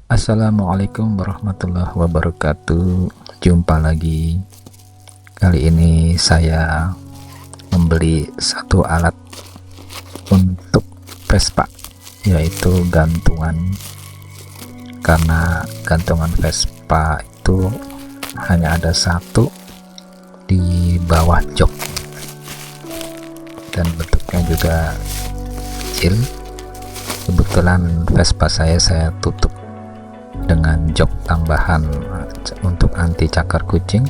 Assalamualaikum warahmatullahi wabarakatuh. Jumpa lagi. Kali ini saya membeli satu alat untuk Vespa, yaitu gantungan. Karena gantungan Vespa itu hanya ada satu di bawah jok dan bentuknya juga kecil. Kebetulan Vespa saya tutup dengan jok tambahan untuk anti cakar kucing,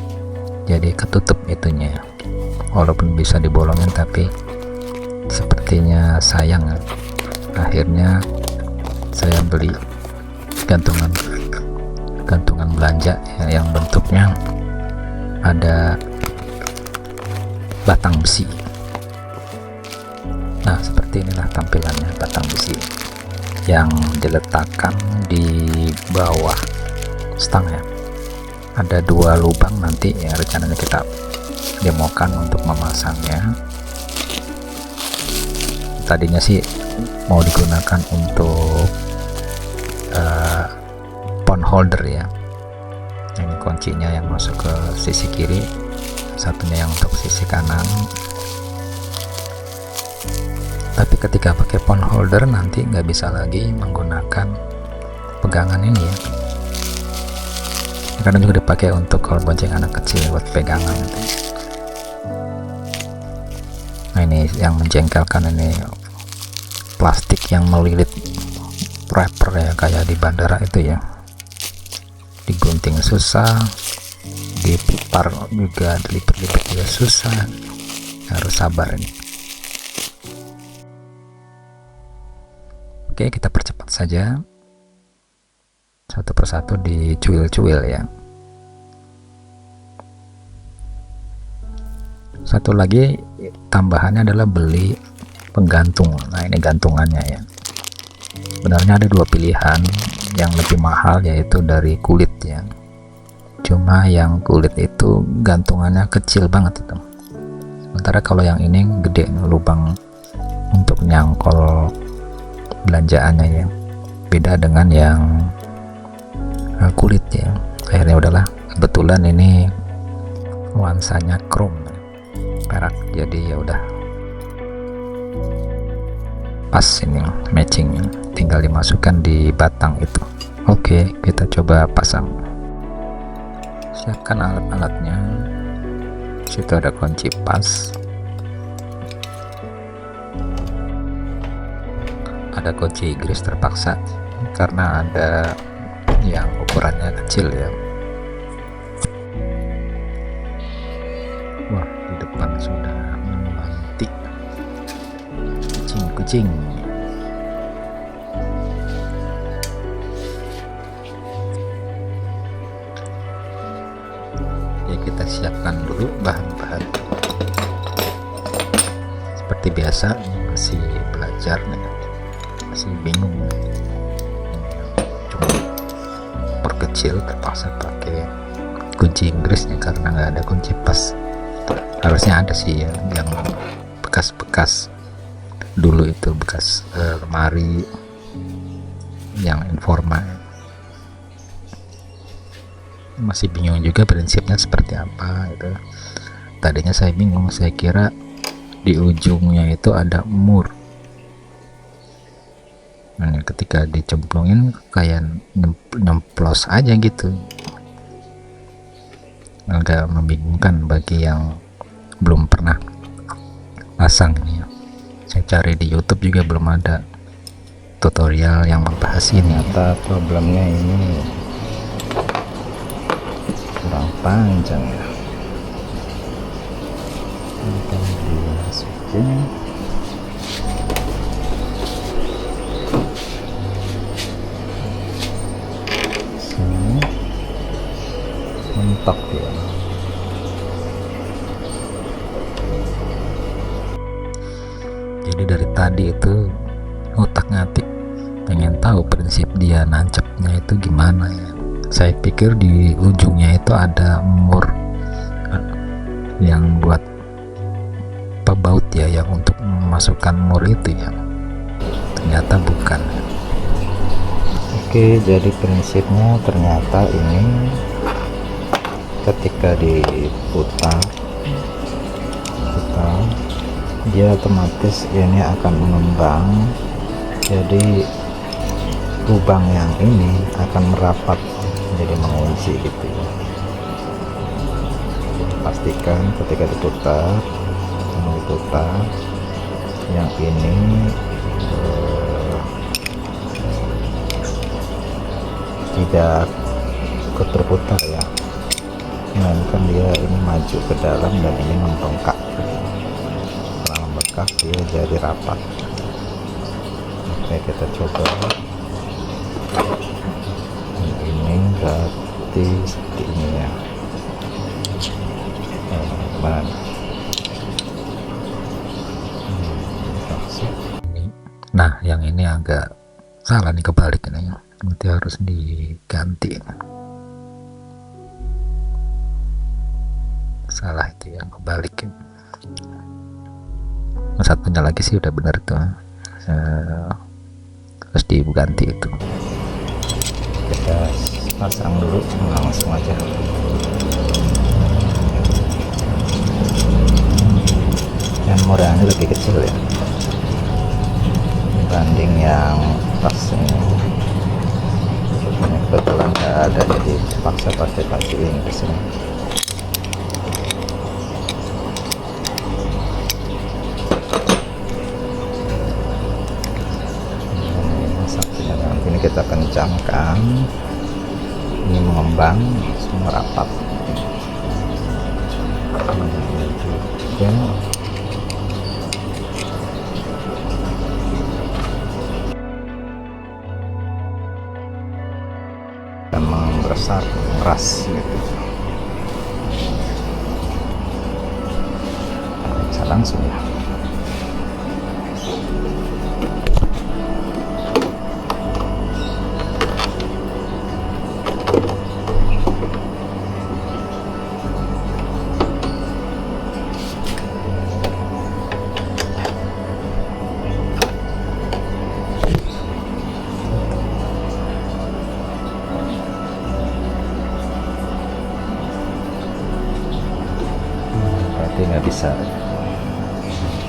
jadi ketutup itunya, walaupun bisa dibolongin tapi sepertinya sayang. Akhirnya saya beli gantungan belanja yang bentuknya ada batang besi. Nah, seperti inilah tampilannya, batang besi yang diletakkan di bawah stang ya. Ada dua lubang, nanti ya rencananya kita demokan untuk memasangnya. Tadinya sih mau digunakan untuk phone holder ya. Ini kuncinya yang masuk ke sisi kiri, satunya yang untuk sisi kanan. Tapi ketika pakai phone holder nanti nggak bisa lagi menggunakan pegangan ini ya, karena juga dipakai untuk kalau bonceng anak kecil buat pegangan. Nah, ini yang menjengkelkan, ini plastik yang melilit wrapper ya, kayak di bandara itu ya, digunting susah, dipipar juga, dilipet-lipet juga susah, harus sabar ini. Oke, kita percepat saja, satu persatu dicuil-cuil ya. Satu lagi tambahannya adalah beli penggantung. Nah, ini gantungannya ya. Sebenarnya ada dua pilihan, yang lebih mahal yaitu dari kulit ya. Cuma yang kulit itu gantungannya kecil banget itu. Sementara kalau yang ini gede, lubang untuk nyangkol belanjaannya ya, beda dengan yang kulit ya. Akhirnya udahlah, kebetulan ini nuansanya chrome perak, jadi ya udah pas, ini matching, tinggal dimasukkan di batang itu. Oke, kita coba pasang. Siapkan alat-alatnya. Situ ada kunci pas, ada kunci Inggris terpaksa karena ada yang ukurannya kecil ya. Wah, di depan sudah memantik kucing-kucing. Ya, kita siapkan dulu bahan-bahan. Seperti biasa, masih belajar nih, masih bingung, cuma perkecil, terpaksa pakai kunci Inggrisnya karena nggak ada kunci pas. Harusnya ada sih ya, yang bekas-bekas dulu itu, bekas lemari yang informal. Masih bingung juga prinsipnya seperti apa itu. Tadinya saya bingung, saya kira di ujungnya itu ada mur. Nah, ketika dicemplungin kayak nyemplos aja gitu, agak membingungkan bagi yang belum pernah pasang ini ya. Saya cari di YouTube juga belum ada tutorial yang membahas ini. Ternyata problemnya ini kurang panjang ya. Kita dimasukin. Mentok dia. Jadi dari tadi itu otak-ngatik pengen tahu prinsip dia nancapnya itu gimana ya. Saya pikir di ujungnya itu ada mur yang buat pebaut ya, yang untuk memasukkan mur itu ya. Ternyata bukan. Oke, jadi prinsipnya ternyata ini ketika diputar dia otomatis ini akan mengembang, jadi lubang yang ini akan merapat jadi mengunci gitu ya. Pastikan ketika diputar yang ini tidak ikut berputar ya, melainkan dia ini maju ke dalam dan ini membengkak. Setelah membengkak dia jadi rapat. Oke, kita coba. Ini berarti seperti ini ya. Gimana? Nah, yang ini agak salah nih, kebalik ini, nanti harus diganti. Salah itu yang kebalik. Satunya lagi sih udah benar tuh, harus diganti itu. Kita pasang dulu langsung aja. Yang murahnya lebih kecil ya dibanding yang tas ini. Kebetulan nggak ada, jadi paksa pakai baju ini kesini. Satunya nanti ini kita kencangkan, ini mengembang semua rapat. Juga dan membesar, keras gitu. Bisa langsung ya.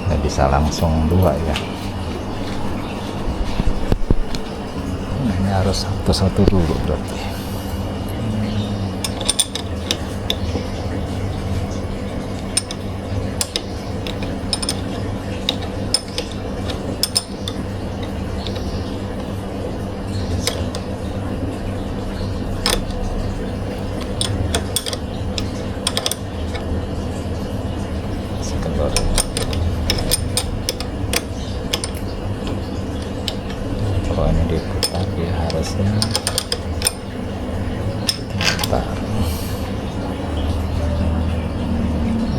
nggak bisa langsung dua ya. Ini harus satu-satu dulu berarti. Kalau ini diputar dia harusnya putar.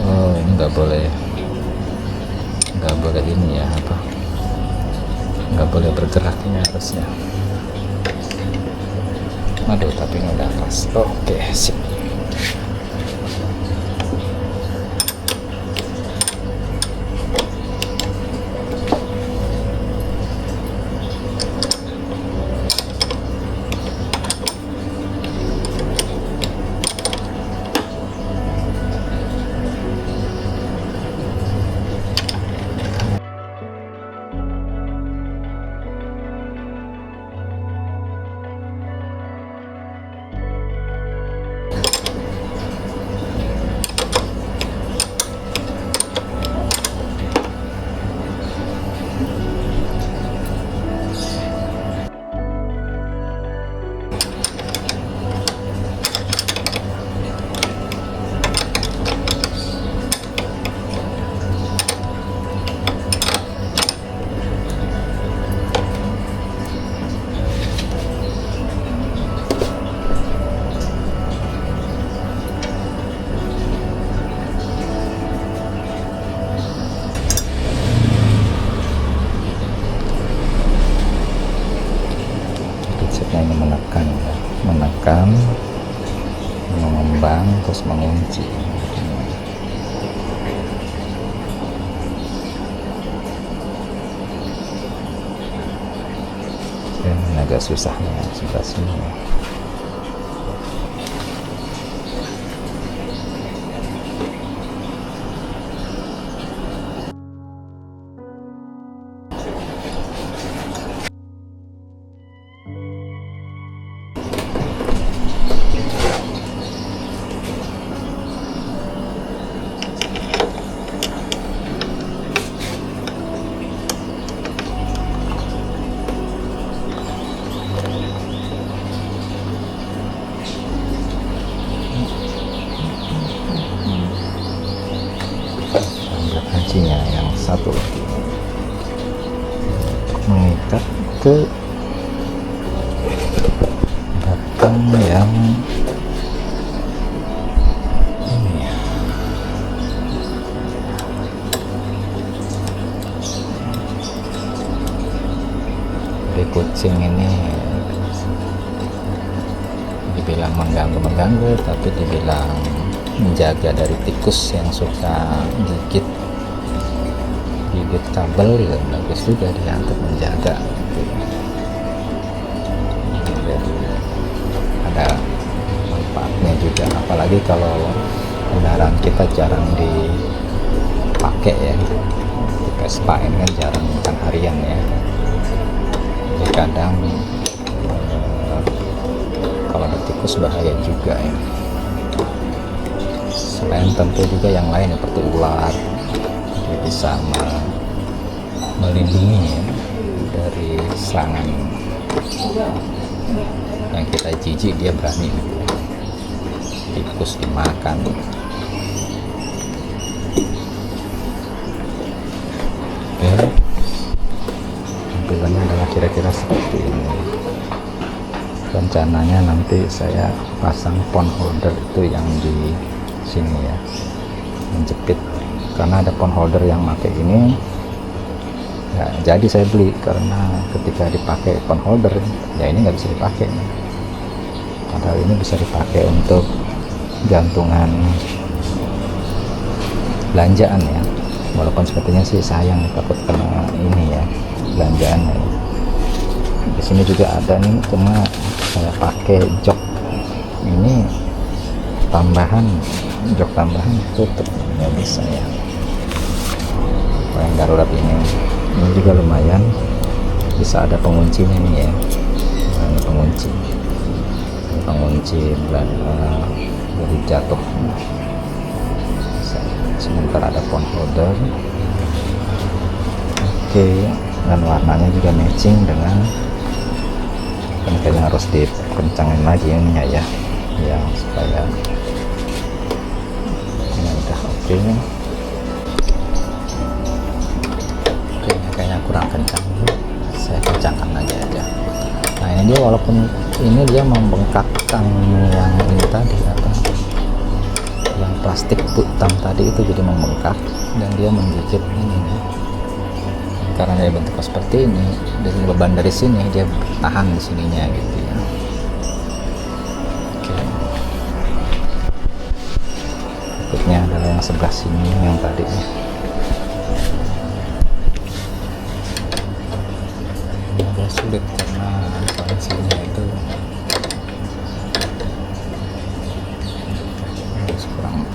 Oh, ini nggak boleh ini ya, apa, nggak boleh bergerak ini harusnya. Aduh, tapi ini udah pas. Oke, sip. Ini menekan, mengembang, terus mengunci. Oke, agak susahnya sebelah sini ya. Kancinya yang satu lagi mengikat ke batang yang ini ya. Dari kucing ini dibilang mengganggu tapi dibilang menjaga dari tikus yang suka gigit kabel ya, bagus juga dia untuk menjaga gitu. Jadi ada manfaatnya juga, apalagi kalau kendaraan kita jarang dipakai ya. Di Vespa ini kan jarang harian ya, jadi kadang kalau ada tikus bahaya juga ya. Selain tentu juga yang lain seperti ular, dia bisa melindungi ya, dari serangan yang kita jijik, dia berani tikus dimakan. Oke, tampilannya adalah kira-kira seperti ini. Rencananya nanti saya pasang phone holder itu yang di sini ya, menjepit, karena ada phone holder yang pakai ini ya, jadi saya beli karena ketika dipakai phone holder ya ini nggak bisa dipakai, padahal ini bisa dipakai untuk gantungan belanjaan ya, walaupun sepertinya sih sayang takut kena ini ya belanjaannya ya. Di sini juga ada nih, cuma saya pakai jok ini tambahan, jok tambahan tutup nggak bisa ya. Yang darurat ini juga lumayan, bisa ada penguncinya nih ya. Nah, ini pengunci dari jatuh. Sebentar ada phone holder. Oke, dan warnanya juga matching dengan, kan kayaknya harus dikencangin lagi ininya ya, supaya ini udah oke. Kayaknya kurang kencang, saya kencangkan aja. Nah ini dia, walaupun ini dia membengkakkan yang ini tadi apa, yang plastik hitam tadi itu jadi membengkak dan dia menggigit ini. Karena dia bentuknya seperti ini, dari beban dari sini dia bertahan di sininya gitu ya. Oke. Berikutnya adalah yang sebelah sini yang tadi. Agak sulit karena koneksinya itu kurang.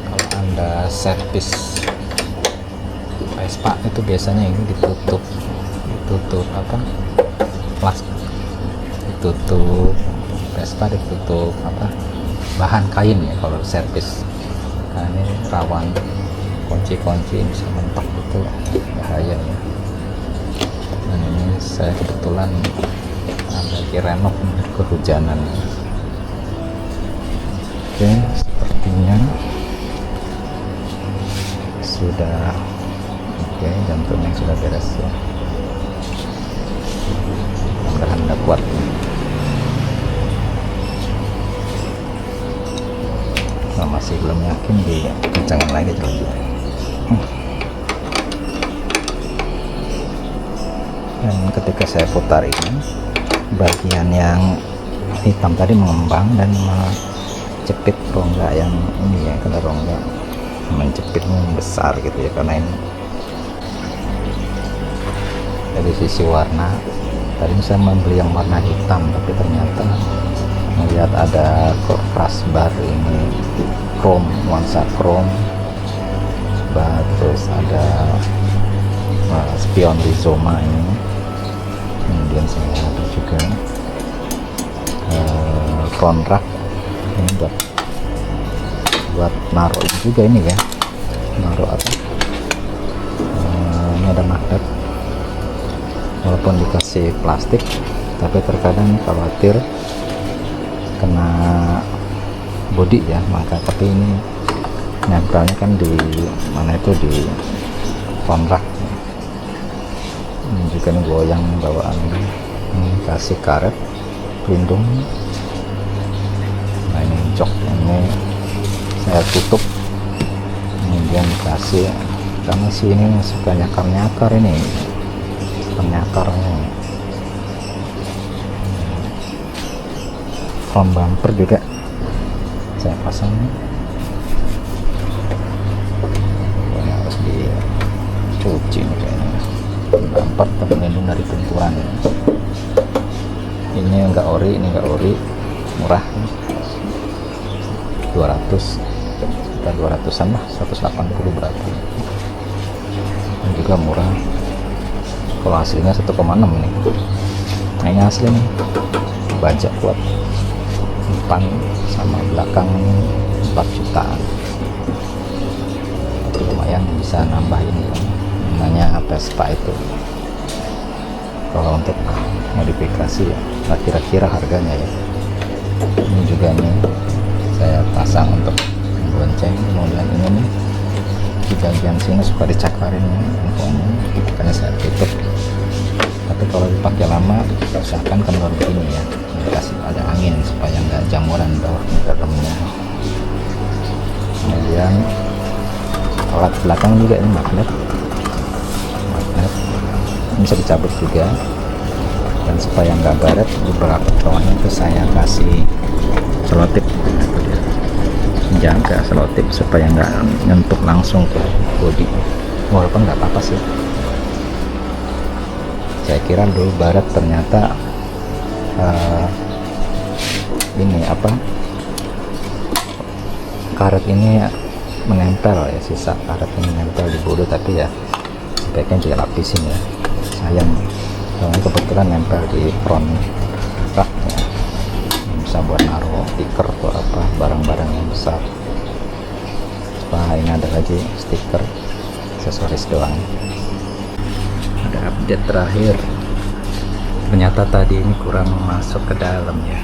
Kalau Anda servis Vespa itu biasanya ini ditutup apa, plastik ditutup, Vespa ditutup apa, bahan kain ya kalau servis, karena ini rawan kunci bisa mentok, itu bahaya ya. Dan ini saya kebetulan lagi renov kehujanan. Oke, sepertinya sudah oke, jantungnya sudah beres ya, mudah-mudahan udah kuat. Masih belum yakin, dikencangin lagi terus. Dan ketika saya putar ini, bagian yang hitam tadi mengembang dan menjepit rongga yang ini ya, kalau rongga menjepitnya besar gitu ya, karena ini dari sisi warna tadi saya membeli yang warna hitam, tapi ternyata melihat ada crossbar ini chrome, nuansa chrome, terus ada spion rizoma ini, kemudian saya ada juga front rack ini buat naruh juga ini ya, naruh apa, ini ada magnet walaupun dikasih plastik, tapi terkadang khawatir kena bodi ya, maka tapi ini nempelnya kan di mana itu, di front rack. Ini juga nih goyang bawaan ini, kasih karet pelindung. Nah ini jok ini saya tutup, kemudian kasih, karena si ini suka nyakar ini, penyakarnya. Front bumper juga saya pasang, ini harus dicuci nih kayaknya. Bumper pelindung dari benturan. Ini enggak ori, ini enggak ori, murah, 200, sekitar 200an lah, 180 berapa. Ini juga murah. Kalau hasilnya 1,6 ini. Nah ini asli nih, baja kuat, depan sama belakang 4 jutaan. Tapi lumayan bisa nambahin kan, namanya Vespa itu. Kalau untuk modifikasi ya kira-kira harganya ya. Ini juga nih saya pasang untuk bonceng, kemudian ini nih di bagian sini suka dicakarin infonya, makanya saya tutup. Tapi kalau dipakai lama usahakan kendor begini ya, dikasih ada angin supaya nggak jamuran bawah dalamnya. Kemudian alat belakang juga ini magnet bisa dicabut juga, dan supaya nggak baret beberapa bawahnya itu saya kasih selotip, jaga selotip supaya nggak nyentuh langsung ke bodi, walaupun nggak apa-apa sih. Saya kira dulu baret, ternyata ini apa, karet ini menempel ya, sisa karet ini menempel di bodi, tapi ya sebaiknya juga lapisin ya, sayang. Soalnya kebetulan nempel di front rack ya, bisa buat naruh stiker atau apa, barang-barang yang besar. Wah ini ada lagi stiker aksesoris doang. Ada update terakhir, ternyata tadi ini kurang masuk ke dalam ya,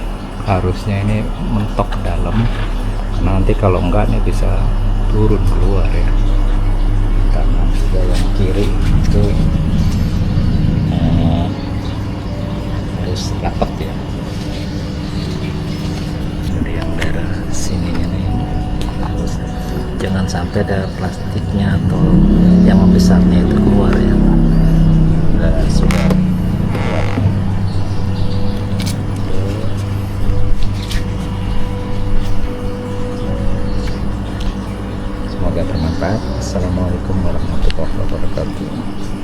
harusnya ini mentok ke dalam, nanti kalau enggak ini bisa turun keluar ya, karena juga yang kiri itu harus rapat ya. Jadi yang daerah sininya nih harus, jangan sampai ada plastiknya atau yang membesarnya itu keluar ya. Sudah keluar. Semoga bermanfaat. Assalamualaikum warahmatullahi wabarakatuh.